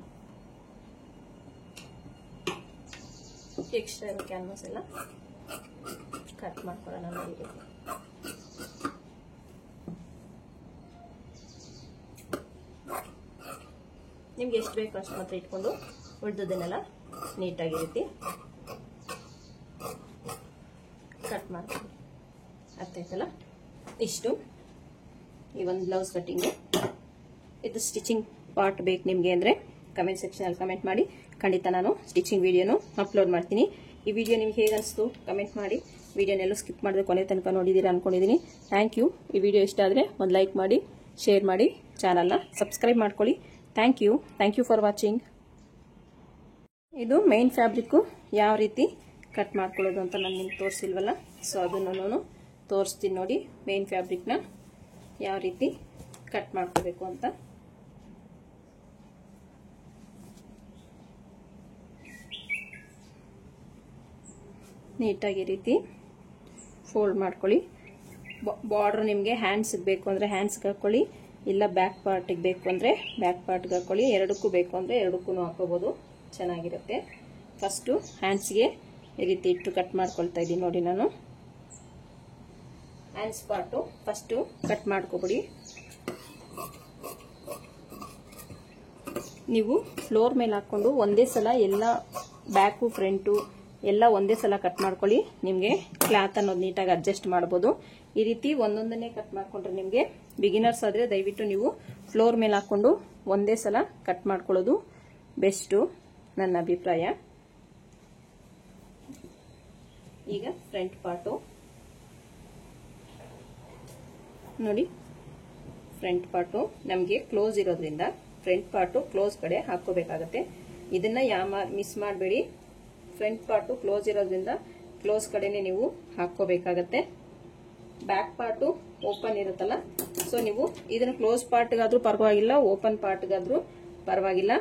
ಎಕ್ಸ್ಟ್ರಾ ಇರೋ ಕ್ಯಾನ್ವಾಸ್ ಎಲ್ಲ ಕಟ್ ಮಾಡ್ಕೊಳ್ಳೋಣ. ಈ ರೀತಿ ನಿಮ್ಗೆ ಎಷ್ಟು ಬೇಕು ಅಷ್ಟು ಮಾತ್ರ ಇಟ್ಕೊಂಡು ಉಳಿದದನ್ನೆಲ್ಲ ನೀಟಾಗಿ ರೀತಿ ಕಟ್ ಮಾಡ್ತೀವಿ. ಅರ್ಥ ಆಯ್ತಲ್ಲ? ಇಷ್ಟು ಈ ಒಂದು ಬ್ಲೌಸ್ ಕಟ್ಟಿಂಗು. ಇದು ಸ್ಟಿಚಿಂಗ್ ಪಾರ್ಟ್ ಬೇಕು ನಿಮಗೆ ಅಂದರೆ ಕಮೆಂಟ್ ಸೆಕ್ಷನಲ್ಲಿ ಕಮೆಂಟ್ ಮಾಡಿ, ಖಂಡಿತ ನಾನು ಸ್ಟಿಚಿಂಗ್ ವಿಡಿಯೋನು ಅಪ್ಲೋಡ್ ಮಾಡ್ತೀನಿ. ಈ ವಿಡಿಯೋ ನಿಮ್ಗೆ ಹೇಗೆ ಅನಿಸ್ತು ಕಮೆಂಟ್ ಮಾಡಿ. ವಿಡಿಯೋನೆಲ್ಲೂ ಸ್ಕಿಪ್ ಮಾಡಿದ್ರೆ ಕೊನೆ ತನಕ ನೋಡಿದ್ದೀರಾ ಅನ್ಕೊಂಡಿದ್ದೀನಿ. Thank you. ಈ ವಿಡಿಯೋ ಇಷ್ಟ ಆದರೆ ಒಂದು ಲೈಕ್ ಮಾಡಿ, ಶೇರ್ ಮಾಡಿ, ಚಾನಲ್ನ ಸಬ್ಸ್ಕ್ರೈಬ್ ಮಾಡ್ಕೊಳ್ಳಿ. Thank you for watching. ಇದು ಮೈನ್ ಫ್ಯಾಬ್ರಿಕ್ಕು ಯಾವ ರೀತಿ ಕಟ್ ಮಾಡ್ಕೊಳ್ಳೋದು ಅಂತ ನಾನು ನಿಮ್ಗೆ ತೋರಿಸಿಲ್ವಲ್ಲ, ಸೊ ಅದನ್ನು ನಾನು ತೋರಿಸ್ತೀನಿ ನೋಡಿ. ಮೈನ್ ಫ್ಯಾಬ್ರಿಕ್ನ ಯಾವ ರೀತಿ ಕಟ್ ಮಾಡ್ಕೋಬೇಕು ಅಂತ. ನೀಟಾಗಿ ರೀತಿ ಫೋಲ್ಡ್ ಮಾಡ್ಕೊಳ್ಳಿ. ಬಾರ್ಡರ್ ನಿಮಗೆ ಹ್ಯಾಂಡ್ಸ್ಗೆ ಬೇಕು ಅಂದರೆ ಹ್ಯಾಂಡ್ಸ್ಗೆ ಹಾಕ್ಕೊಳ್ಳಿ, ಇಲ್ಲ ಬ್ಯಾಕ್ ಪಾರ್ಟಿಗೆ ಬೇಕು ಅಂದರೆ ಬ್ಯಾಕ್ ಪಾರ್ಟ್ಗೆ ಹಾಕ್ಕೊಳ್ಳಿ. ಎರಡಕ್ಕೂ ಬೇಕು ಅಂದರೆ ಎರಡಕ್ಕೂ ಹಾಕೋಬೋದು, ಚೆನ್ನಾಗಿರುತ್ತೆ. ಫಸ್ಟು ಹ್ಯಾಂಡ್ಸ್ಗೆ ಈ ರೀತಿ ಇಟ್ಟು ಕಟ್ ಮಾಡ್ಕೊಳ್ತಾ ಇದ್ದೀನಿ ನೋಡಿ. ನಾನು ಹ್ಯಾಂಡ್ಸ್ ಪಾರ್ಟು ಫಸ್ಟು ಕಟ್ ಮಾಡ್ಕೊಬಿಡಿ. ನೀವು ಫ್ಲೋರ್ ಮೇಲೆ ಹಾಕ್ಕೊಂಡು ಒಂದೇ ಸಲ ಎಲ್ಲ ಬ್ಯಾಕು ಫ್ರಂಟು ಎಲ್ಲ ಒಂದೇ ಸಲ ಕಟ್ ಮಾಡ್ಕೊಳ್ಳಿ. ನಿಮಗೆ ಕ್ಲಾತ್ ಅನ್ನೋದು ನೀಟಾಗಿ ಅಡ್ಜಸ್ಟ್ ಮಾಡ್ಬೋದು. ಈ ರೀತಿ ಒಂದೊಂದನ್ನೇ ಕಟ್ ಮಾಡ್ಕೊಂಡ್ರೆ ನಿಮಗೆ ಬಿಗಿನರ್ಸ್ ಆದರೆ ದಯವಿಟ್ಟು ನೀವು ಫ್ಲೋರ್ ಮೇಲೆ ಹಾಕ್ಕೊಂಡು ಒಂದೇ ಸಲ ಕಟ್ ಮಾಡ್ಕೊಳ್ಳೋದು ಬೆಸ್ಟು, ನನ್ನ ಅಭಿಪ್ರಾಯ. ಈಗ ಫ್ರಂಟ್ ಪಾರ್ಟು ನೋಡಿ. ಫ್ರಂಟ್ ಪಾರ್ಟು ನಮಗೆ ಕ್ಲೋಸ್ ಇರೋದ್ರಿಂದ ಫ್ರಂಟ್ ಪಾರ್ಟು ಕ್ಲೋಸ್ ಕಡೆ ಹಾಕೋಬೇಕಾಗತ್ತೆ. ಇದನ್ನ ಮಿಸ್ ಮಾಡಬೇಡಿ. ಫ್ರಂಟ್ ಪಾರ್ಟು ಕ್ಲೋಸ್ ಇರೋದ್ರಿಂದ ಕ್ಲೋಸ್ ಕಡೆನೆ ನೀವು ಹಾಕೋಬೇಕಾಗತ್ತೆ. ಬ್ಯಾಕ್ ಪಾರ್ಟು ಓಪನ್ ಇರುತ್ತಲ್ಲ, ಸೊ ನೀವು ಇದನ್ನ ಕ್ಲೋಸ್ ಪಾರ್ಟ್ಗಾದ್ರೂ ಪರವಾಗಿಲ್ಲ, ಓಪನ್ ಪಾರ್ಟ್ಗಾದ್ರೂ ಪರವಾಗಿಲ್ಲ.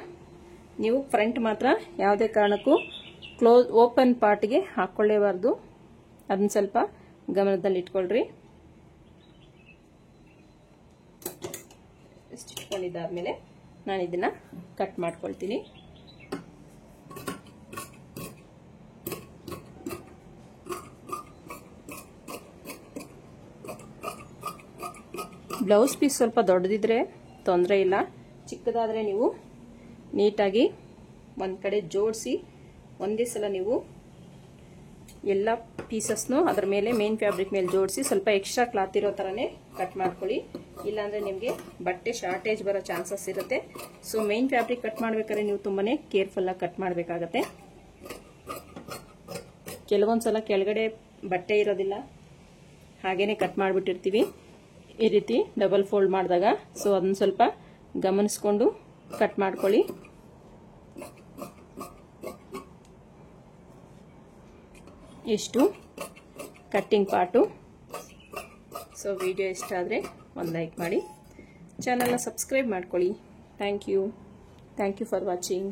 ನೀವು ಫ್ರಂಟ್ ಮಾತ್ರ ಯಾವುದೇ ಕಾರಣಕ್ಕೂ ಓಪನ್ ಪಾರ್ಟ್ಗೆ ಹಾಕೊಳ್ಳೇಬಾರ್ದು. ಅದನ್ನ ಸ್ವಲ್ಪ ಗಮನದಲ್ಲಿ ಇಟ್ಕೊಳ್ರಿ. ಇಟ್ಕೊಂಡಿದ್ದಾದ್ಮೇಲೆ ನಾನು ಇದನ್ನ ಕಟ್ ಮಾಡ್ಕೊಳ್ತೀನಿ. ಬ್ಲೌಸ್ ಪೀಸ್ ಸ್ವಲ್ಪ ದೊಡ್ಡದಿದ್ರೆ ತೊಂದರೆ ಇಲ್ಲ, ಚಿಕ್ಕದಾದರೆ ನೀವು ನೀಟಾಗಿ ಒಂದು ಕಡೆ ಜೋಡಿಸಿ ಒಂದೇ ಸಲ ನೀವು ಎಲ್ಲ ಪೀಸಸ್ನು ಅದರ ಮೇಲೆ ಮೇನ್ ಫ್ಯಾಬ್ರಿಕ್ ಮೇಲೆ ಜೋಡಿಸಿ ಸ್ವಲ್ಪ ಎಕ್ಸ್ಟ್ರಾ ಕ್ಲಾತ್ ಇರೋ ಥರನೇ ಕಟ್ ಮಾಡ್ಕೊಳ್ಳಿ. ಇಲ್ಲಾಂದರೆ ನಿಮಗೆ ಬಟ್ಟೆ ಶಾರ್ಟೇಜ್ ಬರೋ ಚಾನ್ಸಸ್ ಇರುತ್ತೆ. ಸೊ ಮೇನ್ ಫ್ಯಾಬ್ರಿಕ್ ಕಟ್ ಮಾಡ್ಬೇಕಾದ್ರೆ ನೀವು ತುಂಬಾನೇ ಕೇರ್ಫುಲ್ಲಾಗಿ ಕಟ್ ಮಾಡಬೇಕಾಗತ್ತೆ. ಕೆಲವೊಂದ್ಸಲ ಕೆಳಗಡೆ ಬಟ್ಟೆ ಇರೋದಿಲ್ಲ, ಹಾಗೇನೆ ಕಟ್ ಮಾಡಿಬಿಟ್ಟಿರ್ತೀವಿ ಈ ರೀತಿ ಡಬಲ್ ಫೋಲ್ಡ್ ಮಾಡಿದಾಗ. ಸೊ ಅದನ್ನ ಸ್ವಲ್ಪ ಗಮನಿಸ್ಕೊಂಡು ಕಟ್ ಮಾಡ್ಕೊಳ್ಳಿ. ಇಷ್ಟು ಕಟ್ಟಿಂಗ್ ಪಾರ್ಟು. ಸೊ ವಿಡಿಯೋ ಇಷ್ಟ ಆದರೆ ಒಂದು ಲೈಕ್ ಮಾಡಿ, ಚಾನಲ್ನ ಸಬ್ಸ್ಕ್ರೈಬ್ ಮಾಡ್ಕೊಳ್ಳಿ. Thank you for watching.